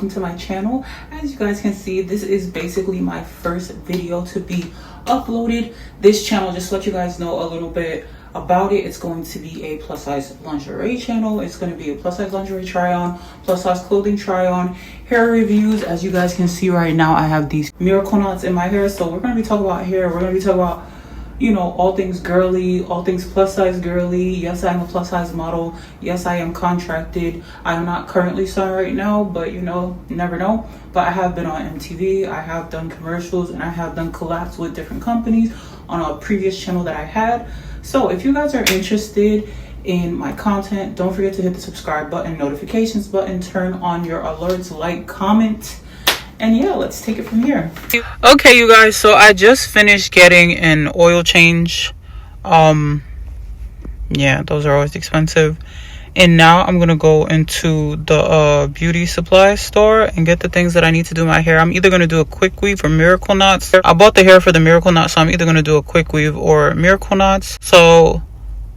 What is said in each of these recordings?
welcome to my channel. As you guys can see, this is basically my first video to be uploaded. This channel, just to let you guys know a little bit about it, it's going to be a plus size lingerie channel. It's going to be a plus size lingerie try on, plus size clothing try on, hair reviews. As you guys can see right now, I have these miracle knots in my hair, so we're going to be talking about hair. We're going to be talking about, you know, all things girly, all things plus size girly. Yes, I am a plus size model. Yes, I am contracted. I am not currently signed right now, but you know, never know. But I have been on MTV, I have done commercials, and I have done collabs with different companies on a previous channel that I had. So if you guys are interested in my content, don't forget to hit the subscribe button, notifications button, turn on your alerts, like, comment. And yeah, let's take it from here. Okay, you guys, so I just finished getting an oil change. Yeah, those are always expensive. And now I'm gonna go into the beauty supply store and get the things that I need to do my hair. I'm either gonna do a quick weave or miracle knots. I bought the hair for the miracle knots, so I'm either gonna do a quick weave or miracle knots. So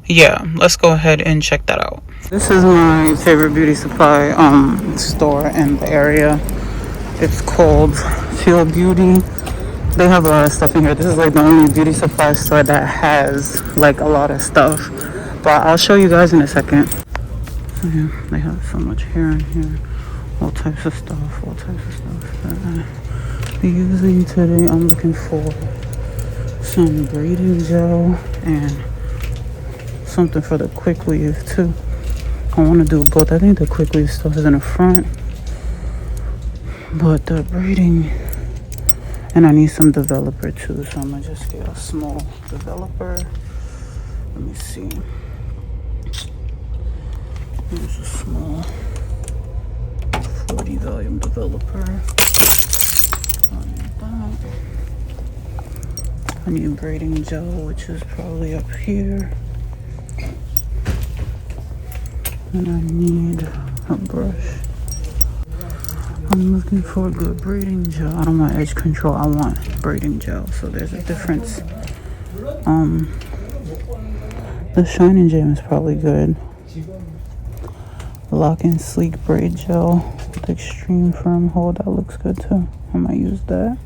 yeah, let's go ahead and check that out. This is my favorite beauty supply store in the area. It's called Feel Beauty. They have a lot of stuff in here. This is like the only beauty supply store that has like a lot of stuff. But I'll show you guys in a second. So yeah, they have so much hair in here. All types of stuff. All types of stuff that I'll be using today. I'm looking for some braiding gel and something for the quick weave too. I want to do both. I think the quick weave stuff is in the front. But the braiding, and I need some developer too, so I'm gonna just get a small developer. Let me see. Here's a small 40 volume developer. I need that. I need braiding gel, which is probably up here. And I need a brush. I'm looking for a good braiding gel. I don't want edge control, I want braiding gel. So there's a difference. The Shine & Jam is probably good. Lock and Sleek braid gel with extreme firm hold. That looks good too. I might use that.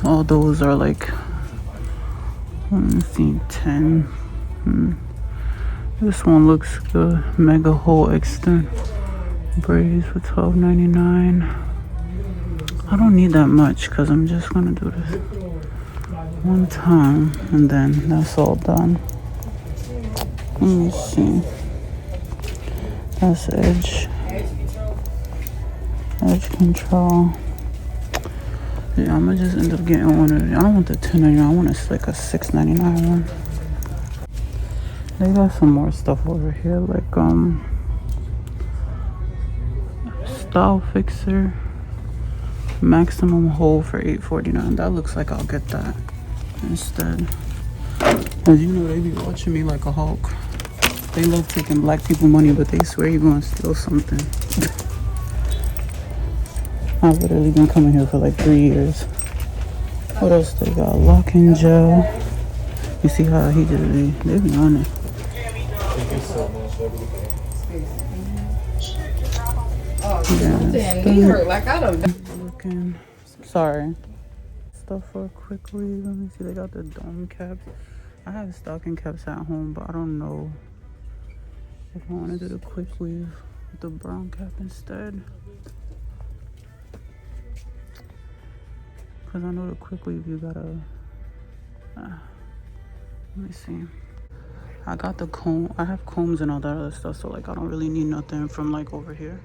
All those are like, let me see, 10. This one looks good. Mega Hole Extend braids for $12.99. I don't need that much because I'm just gonna do this one time and then that's all done. Let me see. That's edge control. Yeah, I'm gonna just end up getting one of these. I don't want the $10.99. I want like a $6.99 one. They got some more stuff over here, like Style Fixer maximum hold for $8.49. That looks like I'll get that instead. As you know, they be watching me like a hawk. They love taking black people money, but they swear you're gonna steal something. I've literally been coming here for like 3 years. What else they got? Lock-in gel. You see how he just they be on it. Yeah, he hurt like I don't. Looking, sorry. Stuff for a quick weave. Let me see. They got the dome caps. I have stocking caps at home, but I don't know if I want to do the quick weave with the brown cap instead. Because I know the quick weave you gotta. Let me see. I got the comb. I have combs and all that other stuff, so like I don't really need nothing from like over here.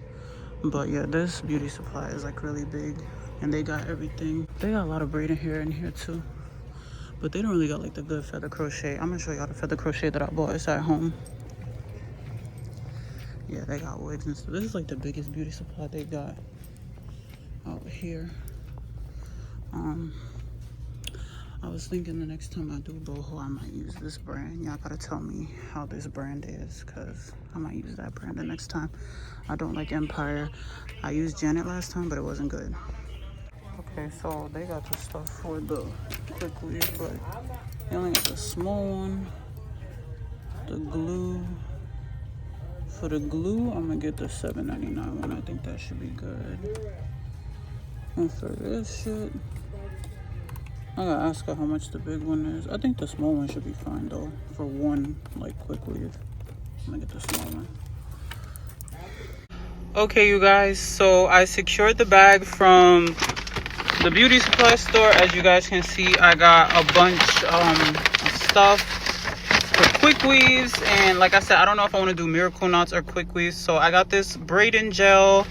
But yeah, this beauty supply is like really big, and they got everything. They got a lot of braiding hair in here too, but they don't really got like the good feather crochet. I'm gonna show y'all the feather crochet that I bought. It's at home. Yeah, they got wigs and stuff. This is like the biggest beauty supply they got out here. I was thinking the next time I do boho, I might use this brand. Y'all gotta tell me how this brand is, because I might use that brand the next time. I don't like Empire. I used Janet last time, but it wasn't good. Okay, so they got the stuff for the quick weave, but they only got the small one, the glue For the glue, I'm gonna get the $7.99 one. I think that should be good. And for this shit, I gotta ask her how much the big one is. I think the small one should be fine though. For one, like, quick weave. I'm gonna get the small one. Okay, you guys, so I secured the bag from the beauty supply store. As you guys can see, I got a bunch of stuff for quick weaves. And like I said, I don't know if I want to do miracle knots or quick weaves. So I got this braiding gel.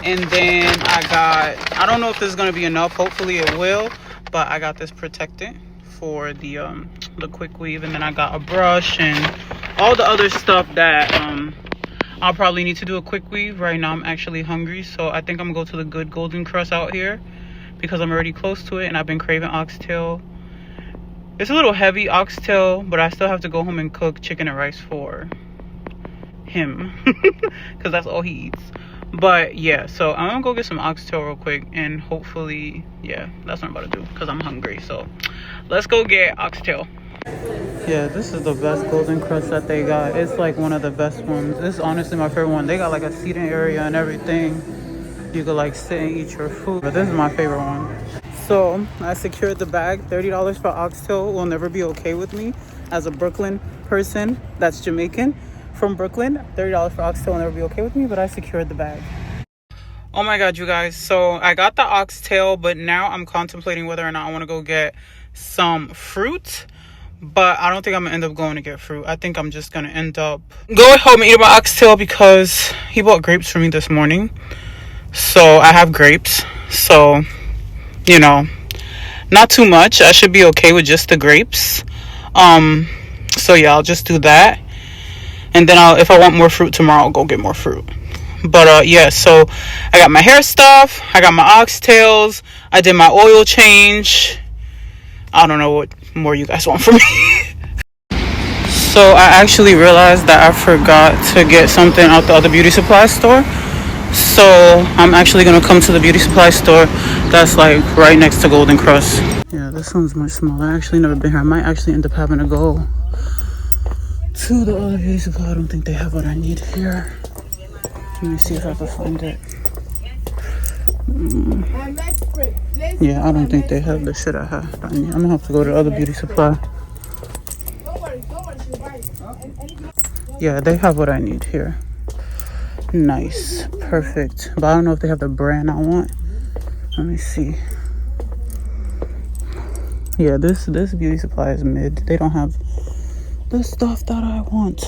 And then I don't know if this is going to be enough. Hopefully it will. But I got this protectant for the quick weave. And then I got a brush and all the other stuff that I'll probably need to do a quick weave. Right now I'm actually hungry. So I think I'm going to go to the Good Golden Crust out here, because I'm already close to it and I've been craving oxtail. It's a little heavy oxtail, but I still have to go home and cook chicken and rice for him because that's all he eats. But yeah, so I'm gonna go get some oxtail real quick, and hopefully, yeah, that's what I'm about to do because I'm hungry. So let's go get oxtail. Yeah, this is the best golden crust that they got. It's like one of the best ones. This is honestly my favorite one. They got like a seating area and everything. You could like sit and eat your food, but this is my favorite one. So I secured the bag. $30 for oxtail will never be okay with me as a Brooklyn person that's Jamaican from Brooklyn. $30 for oxtail will never be okay with me, but I secured the bag. Oh my god, you guys, so I got the oxtail, but now I'm contemplating whether or not I want to go get some fruit. But I don't think I'm gonna end up going to get fruit. I think I'm just gonna end up going home and eating my oxtail, because he bought grapes for me this morning. So I have grapes, so you know, not too much. I should be okay with just the grapes. So yeah, I'll just do that, and then if I want more fruit tomorrow, I'll go get more fruit. But yeah, so I got my hair stuff, I got my oxtails, I did my oil change. I don't know what more you guys want from me. So I actually realized that I forgot to get something out the other beauty supply store. So I'm actually gonna come to the beauty supply store that's like right next to Golden Crust. Yeah, this one's much smaller. I actually never been here. I might actually end up having to go to the other beauty supply. I don't think they have what I need here. Let me see if I can find it. Yeah, I don't think they have the shit I have. I'm gonna have to go to the other beauty supply. Yeah, they have what I need here. Nice, perfect. But I don't know if they have the brand I want. Let me see. Yeah, this beauty supply is mid. They don't have the stuff that I want.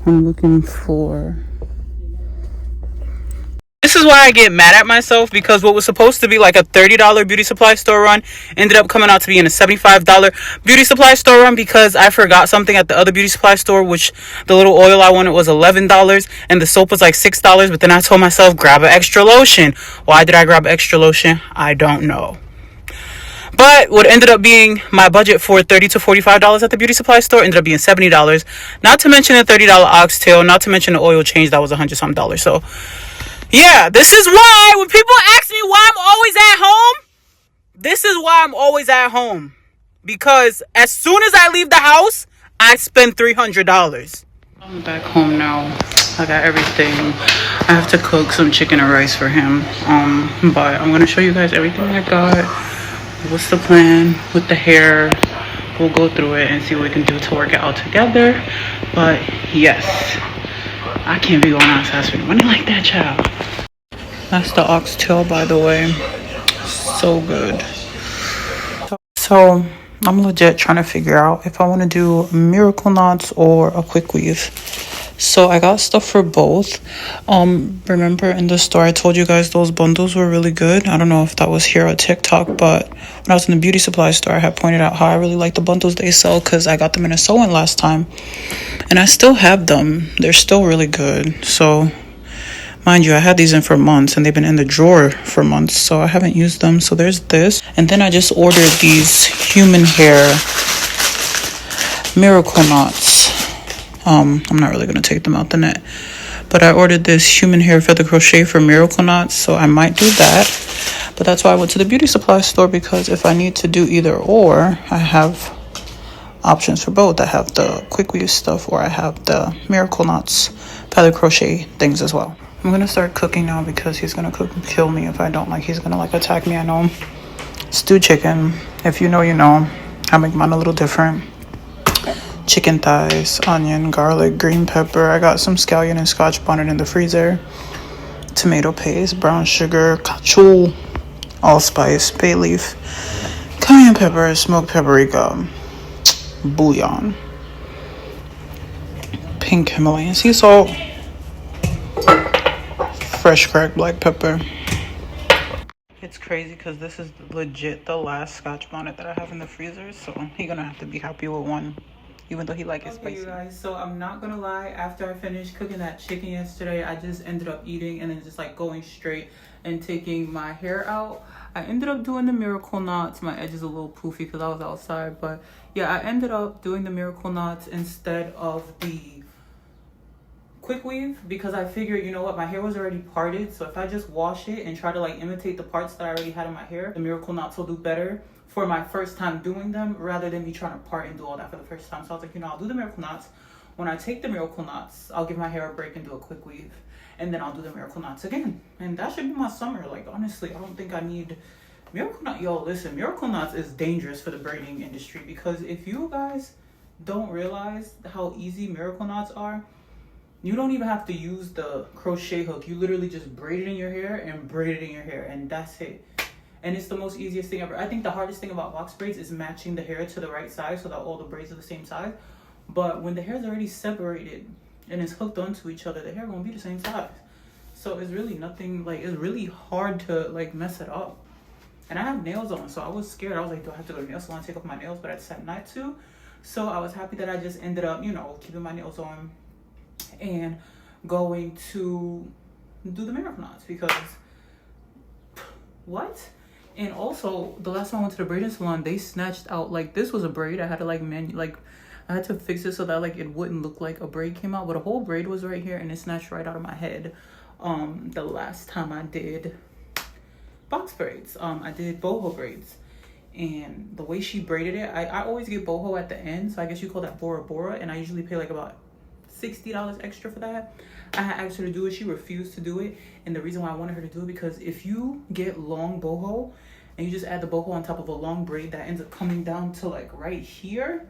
I'm looking for... This is why I get mad at myself, because what was supposed to be like a $30 beauty supply store run ended up coming out to be in a $75 beauty supply store run, because I forgot something at the other beauty supply store, which the little oil I wanted was $11 and the soap was like $6. But then I told myself, grab an extra lotion. Why did I grab extra lotion? I don't know. But what ended up being my budget for $30 to $45 at the beauty supply store ended up being $70. Not to mention the $30 oxtail, not to mention the oil change that was $100-something. So yeah, this is why when people ask me why I'm always at home, this is why I'm always at home. Because as soon as I leave the house, I spend $300. I'm back home now. I got everything. I have to cook some chicken and rice for him. But I'm gonna show you guys everything I got. What's the plan with the hair? We'll go through it and see what we can do to work it out together. But yes, I can't be going outside spending money like that, child. That's the oxtail, by the way. So good. So I'm legit trying to figure out if I want to do miracle knots or a quick weave. So I got stuff for both. Remember in the store I told you guys those bundles were really good. I don't know if that was here or TikTok, but when I was in the beauty supply store, I had pointed out how I really like the bundles they sell, because I got them in a sew-in last time and I still have them. They're still really good. So mind you, I had these in for months and they've been in the drawer for months, so I haven't used them. So there's this. And then I just ordered these human hair miracle knots. I'm not really going to take them out the net, but I ordered this human hair feather crochet for miracle knots, so I might do that. But that's why I went to the beauty supply store, because if I need to do either or, I have options for both. I have the quick weave stuff, or I have the miracle knots feather crochet things as well. I'm gonna start cooking now because he's gonna kill me if I don't. Like, he's gonna like attack me. I know. Stewed chicken. If you know, you know. I make mine a little different. Chicken thighs, onion, garlic, green pepper. I got some scallion and scotch bonnet in the freezer. Tomato paste, brown sugar, cachou, allspice, bay leaf, cayenne pepper, smoked paprika, bouillon, pink Himalayan sea salt, fresh cracked black pepper. It's crazy because this is legit the last scotch bonnet that I have in the freezer, so he's gonna have to be happy with one, even though he likes it spicy. You guys, so I'm not gonna lie, after I finished cooking that chicken yesterday, I just ended up eating and then just like going straight and taking my hair out. I ended up doing the miracle knots. My edge is a little poofy because I was outside, but yeah, I ended up doing the miracle knots instead of the quick weave because I figured, you know what, my hair was already parted, so if I just wash it and try to like imitate the parts that I already had in my hair, the miracle knots will do better for my first time doing them rather than me trying to part and do all that for the first time. So I was like, you know, I'll do the miracle knots. When I take the miracle knots, I'll give my hair a break and do a quick weave, and then I'll do the miracle knots again, and that should be my summer. Like, honestly, I don't think I need miracle knot. Yo, listen, miracle knots is dangerous for the braiding industry because if you guys don't realize how easy miracle knots are, you don't even have to use the crochet hook. You literally just braid it in your hair and braid it in your hair, and that's it. And it's the most easiest thing ever. I think the hardest thing about box braids is matching the hair to the right size so that all the braids are the same size. But when the hair is already separated and it's hooked onto each other, the hair won't be the same size. So it's really nothing, like, it's really hard to like mess it up. And I have nails on, so I was scared. I was like, do I have to go to the nail salon and take off my nails? But I decided not to. So I was happy that I just ended up, you know, keeping my nails on and going to do the miracle knots because what? And also, the last time I went to the braiding salon, they snatched out, like, this was a braid. I had to I had to fix it so that like it wouldn't look like a braid came out, but a whole braid was right here and it snatched right out of my head. The last time I did box braids, I did boho braids, and the way she braided it, I always get boho at the end, so I guess you call that Bora Bora, and I usually pay like about $60 extra for that. I asked her to do it. She refused to do it, and the reason why I wanted her to do it because if you get long boho and you just add the boho on top of a long braid that ends up coming down to like right here,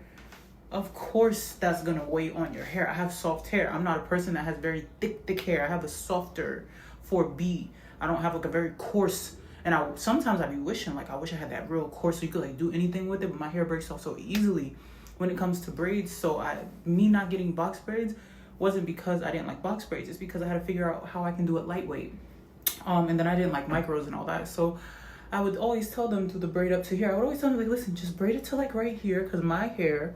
of course that's gonna weigh on your hair. I have soft hair. I'm not a person that has very thick hair. I have a softer 4B. I don't have like a very coarse, and sometimes I be wishing like I wish I had that real coarse so you could like do anything with it, but my hair breaks off so easily when it comes to braids. So me not getting box braids wasn't because I didn't like box braids. It's because I had to figure out how I can do it lightweight. And then I didn't like micros and all that. So I would always tell them to the braid up to here. I would always tell them like, listen, just braid it to like right here, because my hair,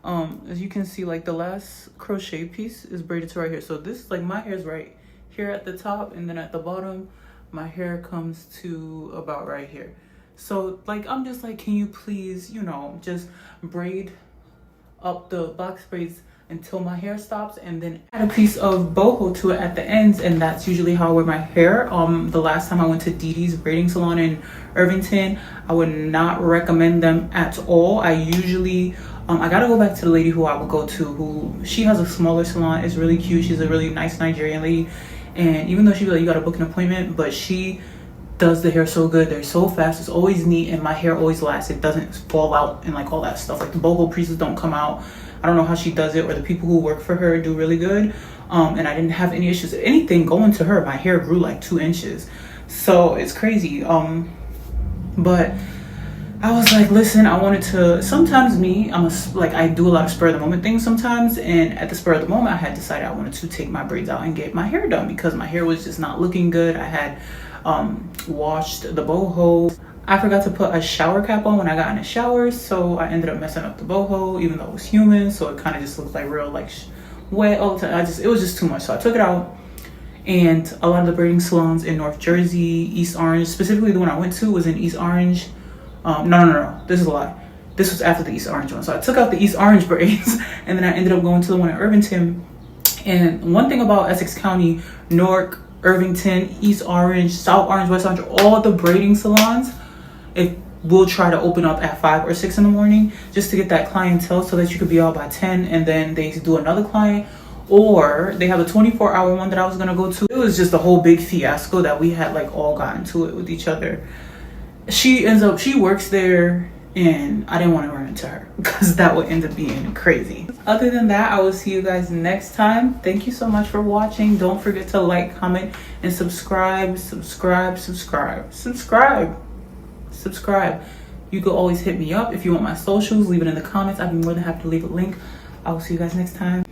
as you can see, like the last crochet piece is braided to right here. So this, like, my hair's right here at the top, and then at the bottom my hair comes to about right here. So like I'm just like, can you please, you know, just braid up the box braids until my hair stops, and then add a piece of boho to it at the ends. And that's usually how I wear my hair. The last time I went to Dee Dee's braiding salon in Irvington, I would not recommend them at all. I usually I gotta go back to the lady who I would go to, who she has a smaller salon. It's really cute. She's a really nice Nigerian lady, and even though she be like, you gotta book an appointment, but she does the hair so good. They're so fast. It's always neat, and my hair always lasts. It doesn't fall out and like all that stuff. Like the boho pieces don't come out. I don't know how she does it, or the people who work for her do really good. And I didn't have any issues. Anything going to her, my hair grew like 2 inches. So it's crazy. But I was like, listen, I wanted to, sometimes me, I do a lot of spur of the moment things sometimes. And at the spur of the moment, I had decided I wanted to take my braids out and get my hair done because my hair was just not looking good. I had washed the boho. I forgot to put a shower cap on when I got in the shower, so I ended up messing up the boho, even though it was humid. So it kind of just looked like real like wet all the time. It was just too much. So I took it out, and a lot of the braiding salons in North Jersey, East Orange, specifically the one I went to was in East Orange. No, this is a lie. This was after the East Orange one. So I took out the East Orange braids, and then I ended up going to the one in Irvington. And one thing about Essex County, Newark, Irvington, East Orange, South Orange, West Orange, all the braiding salons, it will try to open up at 5 or 6 in the morning just to get that clientele so that you could be out by 10, and then they do another client, or they have a 24-hour one that I was gonna go to. It was just a whole big fiasco that we had like all got into it with each other. She works there, and I didn't want to run into her because that would end up being crazy. Other than that, I will see you guys next time. Thank you so much for watching. Don't forget to like, comment, and subscribe. You can always hit me up if you want my socials. Leave it in the comments. I'd be more than happy to leave a link. I will see you guys next time.